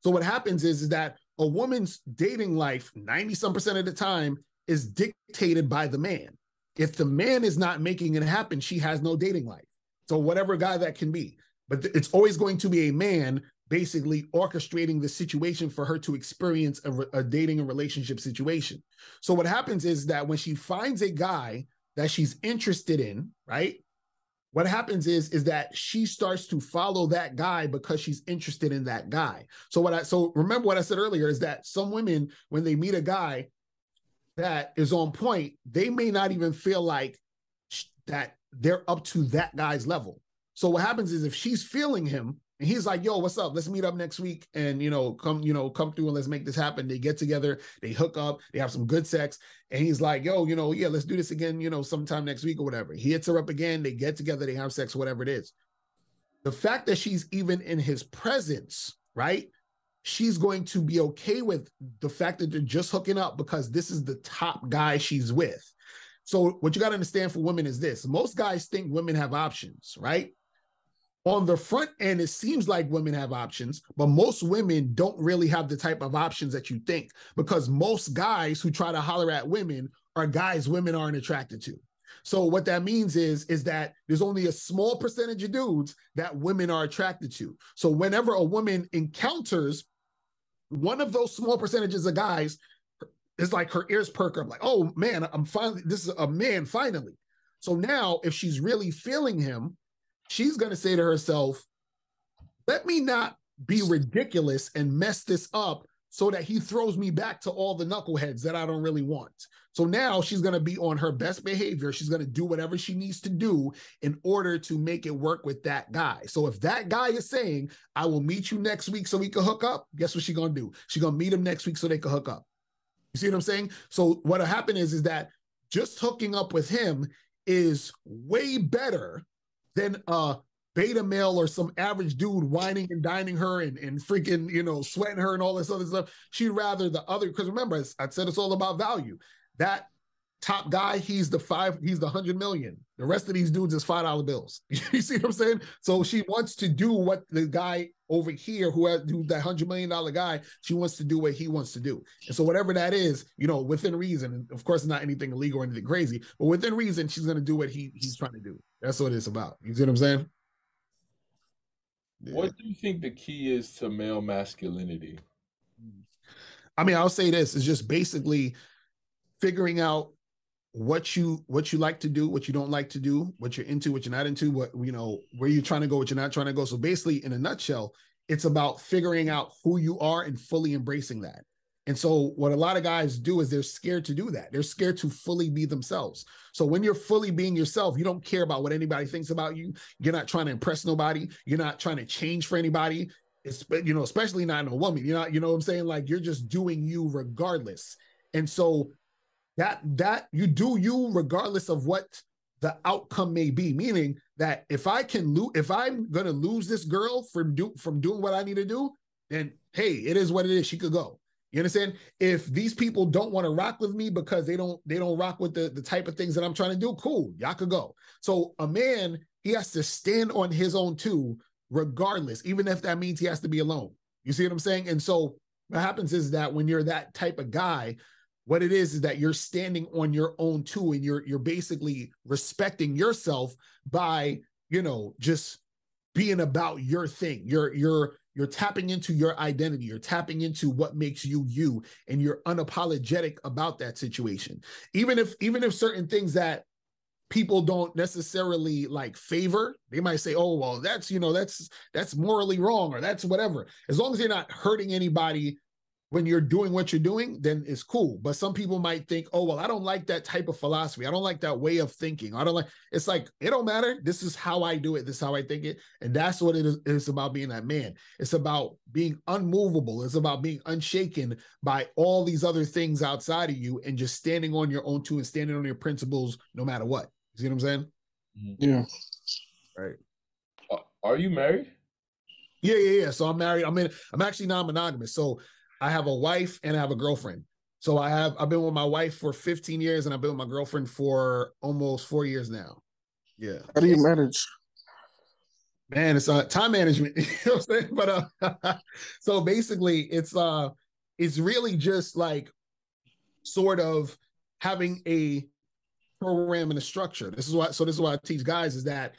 So what happens is that a woman's dating life, 90% of the time, is dictated by the man. If the man is not making it happen, she has no dating life. So whatever guy that can be, but it's always going to be a man basically orchestrating the situation for her to experience a dating and relationship situation. So what happens is that when she finds a guy that she's interested in, right? What happens is that she starts to follow that guy because she's interested in that guy. So remember what I said earlier is that some women, when they meet a guy that is on point, they may not even feel like that they're up to that guy's level. So what happens is if she's feeling him and he's like, yo, what's up? Let's meet up next week and, come through and let's make this happen. They get together, they hook up, they have some good sex. And he's like, yo, yeah, let's do this again, sometime next week or whatever. He hits her up again. They get together, they have sex, whatever it is. The fact that she's even in his presence, right? She's going to be okay with the fact that they're just hooking up because this is the top guy she's with. So what you got to understand for women is this. Most guys think women have options, right? On the front end, it seems like women have options, but most women don't really have the type of options that you think, because most guys who try to holler at women are guys women aren't attracted to. So what that means is that there's only a small percentage of dudes that women are attracted to. So whenever a woman encounters one of those small percentages of guys, it's like her ears perk up, like, oh man, this is a man finally. So now if she's really feeling him, she's going to say to herself, let me not be ridiculous and mess this up so that he throws me back to all the knuckleheads that I don't really want. So now she's going to be on her best behavior. She's going to do whatever she needs to do in order to make it work with that guy. So if that guy is saying, I will meet you next week so we can hook up, guess what she's going to do? She's going to meet him next week so they can hook up. You see what I'm saying? So what'll happen is that just hooking up with him is way better than a beta male or some average dude whining and dining her and freaking, sweating her and all this other stuff. She'd rather the other, because remember, I said it's all about value. That top guy, he's the 100 million. The rest of these dudes is $5 bills. You see what I'm saying? So she wants to do what the guy over here who's that $100 million guy, she wants to do what he wants to do. And so whatever that is, within reason, and of course not anything illegal or anything crazy, but within reason, she's going to do what he's trying to do. That's what it's about. You see what I'm saying? Yeah. What do you think the key is to male masculinity? I mean, I'll say this, it's just basically figuring out what you like to do, what you don't like to do, what you're into, what you're not into, where you're trying to go, what you're not trying to go. So basically, in a nutshell, it's about figuring out who you are and fully embracing that. And so what a lot of guys do is they're scared to do that. They're scared to fully be themselves. So when you're fully being yourself, you don't care about what anybody thinks about you. You're not trying to impress nobody. You're not trying to change for anybody. It's, especially not in a woman. You're not, what I'm saying? Like, you're just doing you regardless. And so that you do you regardless of what the outcome may be, meaning that if I'm going to lose this girl from doing what I need to do, then hey, it is what it is. She could go. You understand? If these people don't want to rock with me because they don't rock with the type of things that I'm trying to do, cool, y'all could go. So a man, he has to stand on his own too, regardless, even if that means he has to be alone. You see what I'm saying? And so what happens is that when you're that type of guy, what it is that you're standing on your own too, and you're basically respecting yourself by, just being about your thing. You're tapping into your identity. You're tapping into what makes you you, and you're unapologetic about that situation. Even if certain things that people don't necessarily like favor, they might say, oh, well, that's morally wrong, or that's whatever. As long as you're not hurting anybody when you're doing what you're doing, then it's cool. But some people might think, oh, well, I don't like that type of philosophy. I don't like that way of thinking. I don't like, it's like, it don't matter. This is how I do it. This is how I think it. And that's what it is. It's about being that man. It's about being unmovable. It's about being unshaken by all these other things outside of you and just standing on your own two and standing on your principles no matter what. You see what I'm saying? Yeah. Right. Are you married? Yeah. So I'm married. I'm actually non-monogamous. So I have a wife and I have a girlfriend. So I've been with my wife for 15 years and I've been with my girlfriend for almost 4 years now. Yeah. How do you manage? Man, it's time management. You know what I'm saying? But so basically it's really just like sort of having a program and a structure. This is what I teach guys is that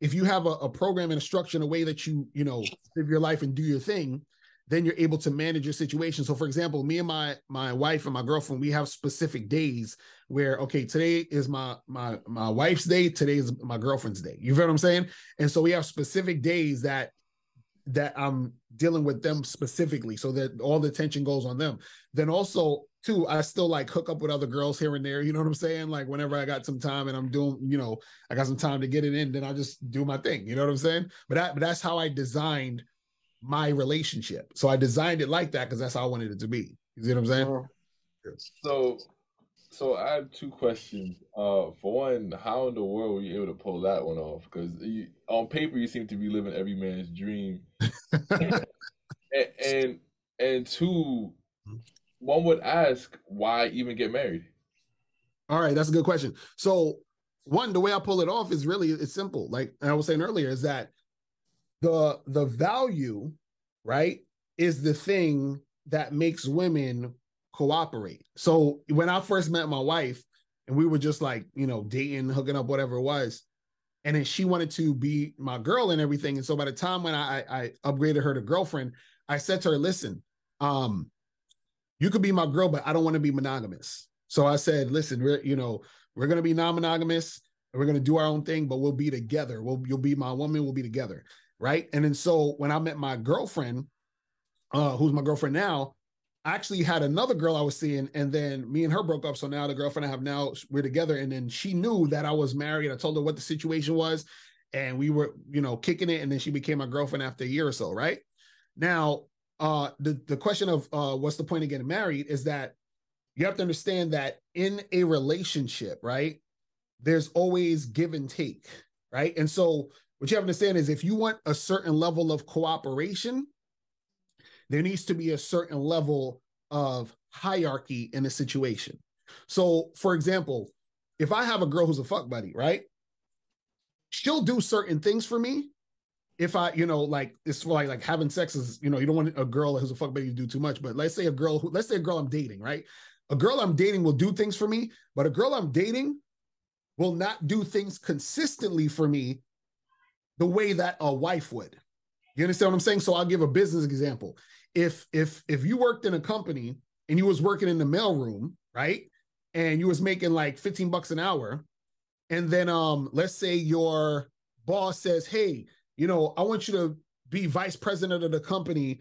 if you have a program and a structure in a way that you live your life and do your thing, then you're able to manage your situation. So for example, me and my wife and my girlfriend, we have specific days where, okay, today is my wife's day, today is my girlfriend's day. You feel what I'm saying? And so we have specific days that I'm dealing with them specifically so that all the attention goes on them. Then also too, I still like hook up with other girls here and there. You know what I'm saying? Like whenever I got some time and I'm doing, I got some time to get it in, then I just do my thing. You know what I'm saying? But that's how I designed my relationship. So I designed it like that because that's how I wanted it to be. You see what I'm saying? So I have two questions. For one, how in the world were you able to pull that one off? Because on paper you seem to be living every man's dream. and two, one would ask, why even get married? All right, that's a good question. So one, the way I pull it off is it's simple. Like I was saying earlier, is that the value, right, is the thing that makes women cooperate. So when I first met my wife and we were just like, dating, hooking up, whatever it was, and then she wanted to be my girl and everything. And so by the time when I upgraded her to girlfriend, I said to her, listen, you could be my girl, but I don't want to be monogamous. So I said, listen, we're going to be non-monogamous and we're going to do our own thing, but we'll be together. You'll be my woman. We'll be together. Right. And then so when I met my girlfriend, who's my girlfriend now, I actually had another girl I was seeing, and then me and her broke up. So now the girlfriend I have now, we're together. And then she knew that I was married. I told her what the situation was, and we were, kicking it. And then she became my girlfriend after a year or so. Right now, the question of what's the point of getting married is that you have to understand that in a relationship, right, there's always give and take. Right. And so what you have to understand is if you want a certain level of cooperation, there needs to be a certain level of hierarchy in a situation. So, for example, if I have a girl who's a fuck buddy, right? She'll do certain things for me. If I, like it's like having sex is, you don't want a girl who's a fuck buddy to do too much. But let's say a girl I'm dating, right? A girl I'm dating will do things for me, but a girl I'm dating will not do things consistently for me the way that a wife would. You understand what I'm saying? So I'll give a business example. If you worked in a company and you was working in the mailroom, right? And you was making like $15 an hour. And then let's say your boss says, hey, I want you to be vice president of the company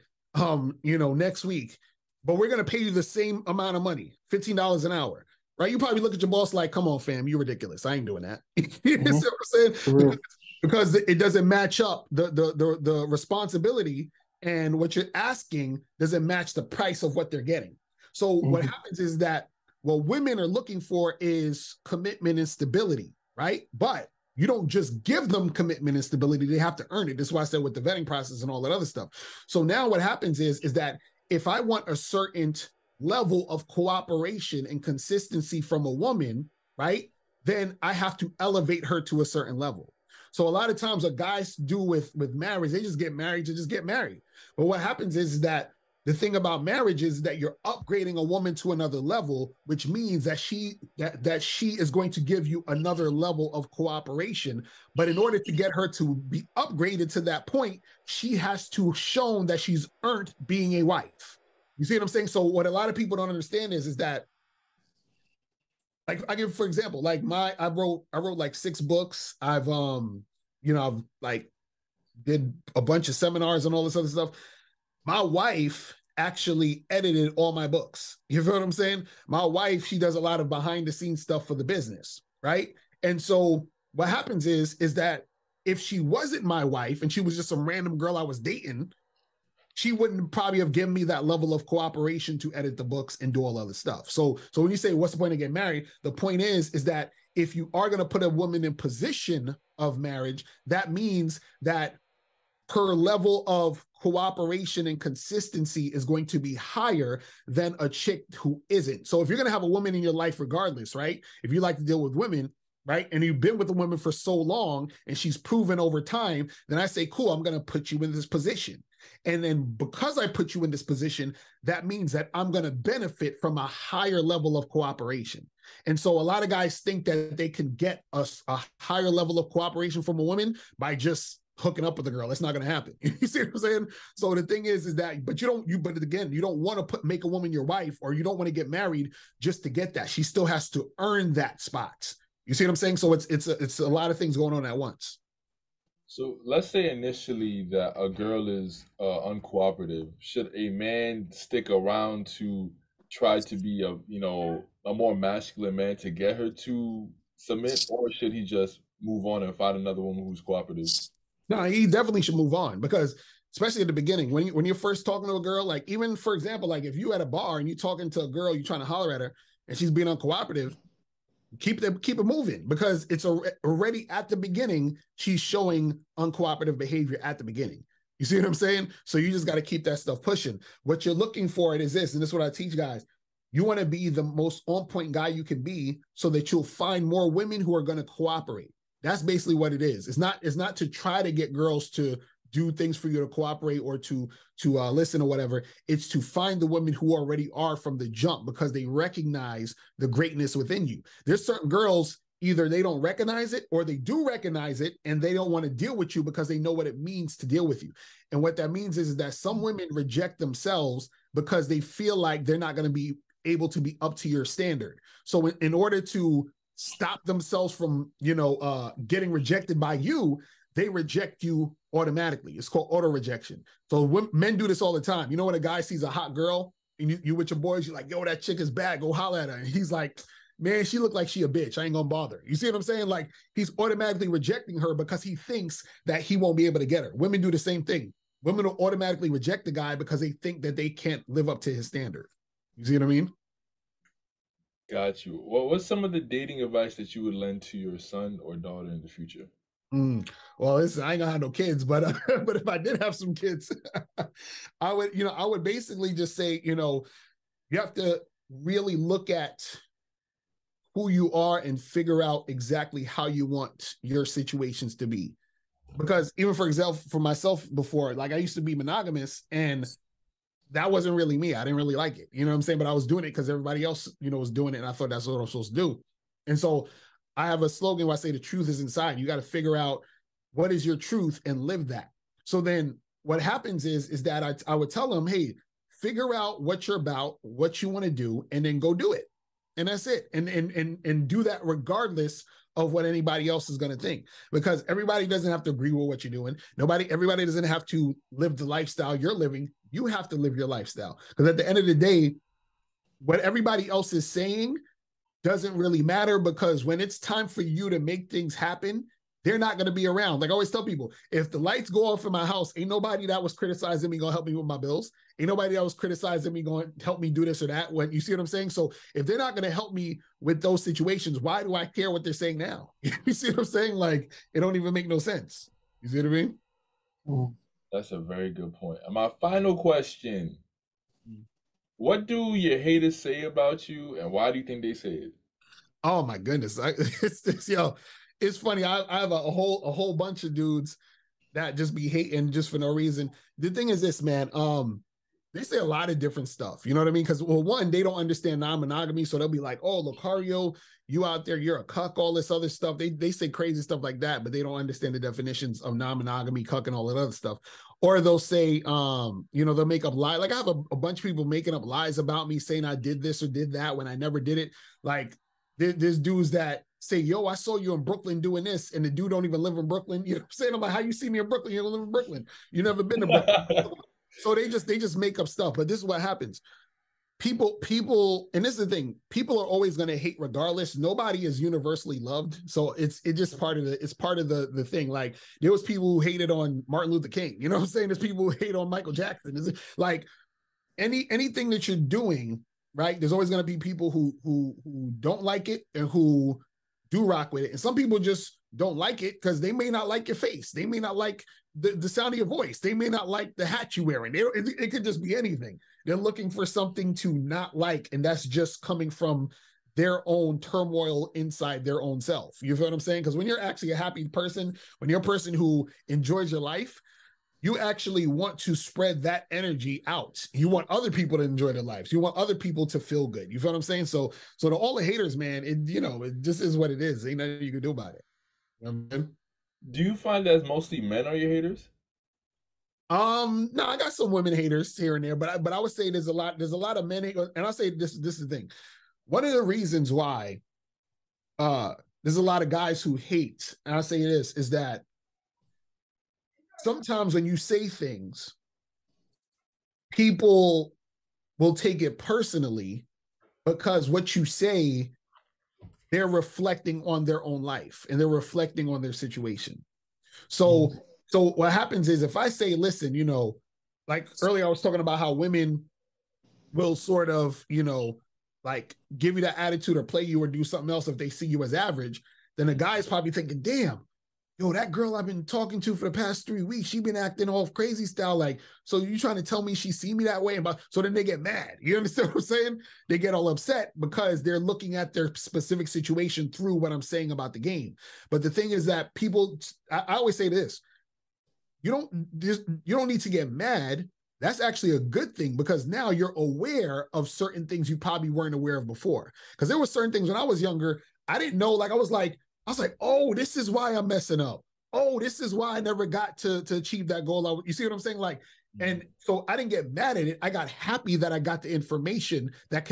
next week, but we're gonna pay you the same amount of money, $15 an hour. Right? You probably look at your boss like, come on, fam, you're ridiculous. I ain't doing that. You know what I'm saying? Because it doesn't match up the responsibility and what you're asking doesn't match the price of what they're getting. So what happens is that what women are looking for is commitment and stability, right? But you don't just give them commitment and stability. They have to earn it. That's why I said with the vetting process and all that other stuff. So now what happens is that if I want a certain level of cooperation and consistency from a woman, right, then I have to elevate her to a certain level. So a lot of times what guys do with marriage, they just get married to just get married. But what happens is that the thing about marriage is that you're upgrading a woman to another level, which means that she is going to give you another level of cooperation. But in order to get her to be upgraded to that point, she has to shown that she's earned being a wife. You see what I'm saying? So what a lot of people don't understand is that, like, I give, for example, like I wrote like 6 books. I've like did a bunch of seminars and all this other stuff. My wife actually edited all my books. You feel what I'm saying? My wife, she does a lot of behind the scenes stuff for the business, right? And so what happens is that if she wasn't my wife and she was just some random girl I was dating, she wouldn't probably have given me that level of cooperation to edit the books and do all other stuff. So when you say what's the point of getting married, the point is that if you are going to put a woman in position of marriage, that means that her level of cooperation and consistency is going to be higher than a chick who isn't. So if you're going to have a woman in your life regardless, right? If you like to deal with women, right? And you've been with a woman for so long and she's proven over time, then I say, cool, I'm going to put you in this position. And then because I put you in this position, that means that I'm going to benefit from a higher level of cooperation. And so a lot of guys think that they can get a higher level of cooperation from a woman by just hooking up with a girl. That's not going to happen. You see what I'm saying? So the thing is that, but again, you don't want to make a woman your wife, or you don't want to get married just to get that. She still has to earn that spot. You see what I'm saying? So it's a lot of things going on at once. So let's say initially that a girl is uncooperative. Should a man stick around to try to be a more masculine man to get her to submit, or should he just move on and find another woman who's cooperative? No, he definitely should move on, because especially at the beginning, when you're first talking to a girl, like even for example, like if you at a bar and you're talking to a girl, you're trying to holler at her and she's being uncooperative, keep it moving, because it's already at the beginning, she's showing uncooperative behavior at the beginning. You see what I'm saying? So you just got to keep that stuff pushing. What you're looking for is this, and this is what I teach guys. You want to be the most on point guy you can be so that you'll find more women who are going to cooperate. That's basically what it is. It's not to try to get girls to do things for you to cooperate or to listen or whatever. It's to find the women who already are from the jump, because they recognize the greatness within you. There's certain girls, either they don't recognize it or they do recognize it and they don't want to deal with you because they know what it means to deal with you. And what that means is that some women reject themselves because they feel like they're not going to be able to be up to your standard. So in order to stop themselves from, getting rejected by you, they reject you automatically. It's called auto rejection. So men do this all the time. You know, when a guy sees a hot girl and you with your boys, you're like, yo, that chick is bad, go holler at her. And he's like, man, she look like she a bitch, I ain't gonna bother. You see what I'm saying? Like, he's automatically rejecting her because he thinks that he won't be able to get her. Women do the same thing. Women will automatically reject the guy because they think that they can't live up to his standard. You see what I mean? Got you. Well, what's some of the dating advice that you would lend to your son or daughter in the future? Well, listen, I ain't gonna have no kids, but but if I did have some kids, I would basically just say, you have to really look at who you are and figure out exactly how you want your situations to be. Because even for example, for myself before, like I used to be monogamous, and that wasn't really me. I didn't really like it. You know what I'm saying? But I was doing it because everybody else, was doing it. And I thought that's what I'm supposed to do. And so I have a slogan where I say the truth is inside. You got to figure out what is your truth and live that. So then what happens is that I would tell them, hey, figure out what you're about, what you want to do, and then go do it. And that's it. And do that regardless of what anybody else is going to think, because everybody doesn't have to agree with what you're doing. Everybody doesn't have to live the lifestyle you're living. You have to live your lifestyle, because at the end of the day, what everybody else is saying doesn't really matter, because when it's time for you to make things happen, they're not going to be around. Like I always tell people, if the lights go off in my house, ain't nobody that was criticizing me going to help me with my bills. Ain't nobody that was criticizing me going to help me do this or that. When you see what I'm saying? So if they're not going to help me with those situations, why do I care what they're saying now? You see what I'm saying? Like, it don't even make no sense. You see what I mean? That's a very good point. And my final question, what do your haters say about you, and why do you think they say it? Oh my goodness. It's funny. I have a whole bunch of dudes that just be hating just for no reason. The thing is this, man, they say a lot of different stuff. You know what I mean? Because, well, one, they don't understand non-monogamy. So they'll be like, oh, Lucario, you out there, you're a cuck, all this other stuff. They say crazy stuff like that, but they don't understand the definitions of non-monogamy, cuck, and all that other stuff. Or they'll say, they'll make up lies. Like I have a bunch of people making up lies about me, saying I did this or did that when I never did it. Like there's dudes that say, yo, I saw you in Brooklyn doing this, and the dude don't even live in Brooklyn. You know what I'm saying? I'm like, how you see me in Brooklyn? You don't live in Brooklyn. You never been to Brooklyn. So they just make up stuff. But this is what happens. People, and this is the thing, people are always going to hate regardless. Nobody is universally loved. So it's just part of the thing. Like there was people who hated on Martin Luther King. You know what I'm saying? There's people who hate on Michael Jackson. It's like anything that you're doing, right? There's always going to be people who don't like it and who do rock with it. And some people just don't like it because they may not like your face. They may not like the sound of your voice. They may not like the hat you're wearing. It could just be anything. They're looking for something to not like, and that's just coming from their own turmoil inside their own self. You feel what I'm saying? Because when you're actually a happy person, when you're a person who enjoys your life, you actually want to spread that energy out. You want other people to enjoy their lives. You want other people to feel good. You feel what I'm saying? So to all the haters, man, it just is what it is. Ain't nothing you can do about it. You know what I mean? Do you find that mostly men are your haters? No, I got some women haters here and there, but I would say there's a lot of men, and I'll say this is the thing. One of the reasons why there's a lot of guys who hate, and I'll say this, is that sometimes when you say things, people will take it personally because what you say, they're reflecting on their own life and they're reflecting on their situation. So what happens is if I say, listen, like earlier I was talking about how women will sort of, like give you that attitude or play you or do something else if they see you as average, then the guy's probably thinking, damn, that girl I've been talking to for the past 3 weeks, she been acting all crazy style. Like, so you trying to tell me she see me that way? So then they get mad. You understand what I'm saying? They get all upset because they're looking at their specific situation through what I'm saying about the game. But the thing is that people, I always say this, you don't need to get mad. That's actually a good thing because now you're aware of certain things you probably weren't aware of before. Because there were certain things when I was younger, I didn't know, like I was like, oh, this is why I'm messing up. Oh, this is why I never got to achieve that goal. You see what I'm saying? Like, and so I didn't get mad at it. I got happy that I got the information that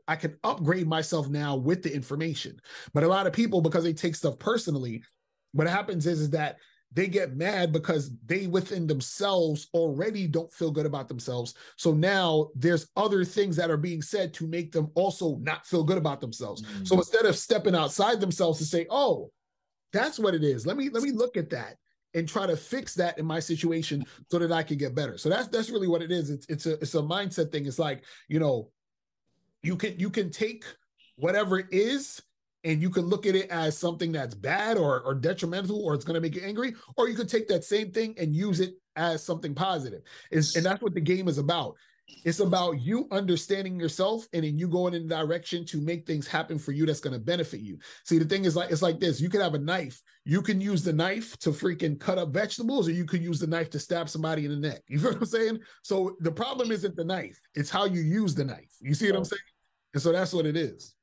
I can upgrade myself now with the information. But a lot of people, because they take stuff personally, what happens is that they get mad because they within themselves already don't feel good about themselves. So now there's other things that are being said to make them also not feel good about themselves. Mm-hmm. So instead of stepping outside themselves to say, oh, that's what it is. Let me look at that and try to fix that in my situation so that I can get better. So that's really what it is. It's a mindset thing. It's like, you can take whatever it is and you can look at it as something that's bad or detrimental, or it's going to make you angry, or you could take that same thing and use it as something positive. And that's what the game is about. It's about you understanding yourself and then you going in the direction to make things happen for you that's going to benefit you. See, the thing is it's like this. You could have a knife. You can use the knife to freaking cut up vegetables, or you could use the knife to stab somebody in the neck. You feel what I'm saying? So the problem isn't the knife. It's how you use the knife. You see what I'm saying? And so that's what it is.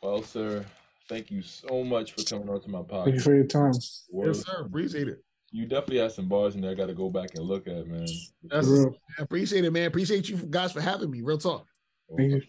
Well, sir, thank you so much for coming on to my podcast. Thank you for your time. Yes, sir. Appreciate it. You definitely have some bars in there I got to go back and look at, man. I appreciate it, man. Appreciate you guys for having me. Real talk. Thank you.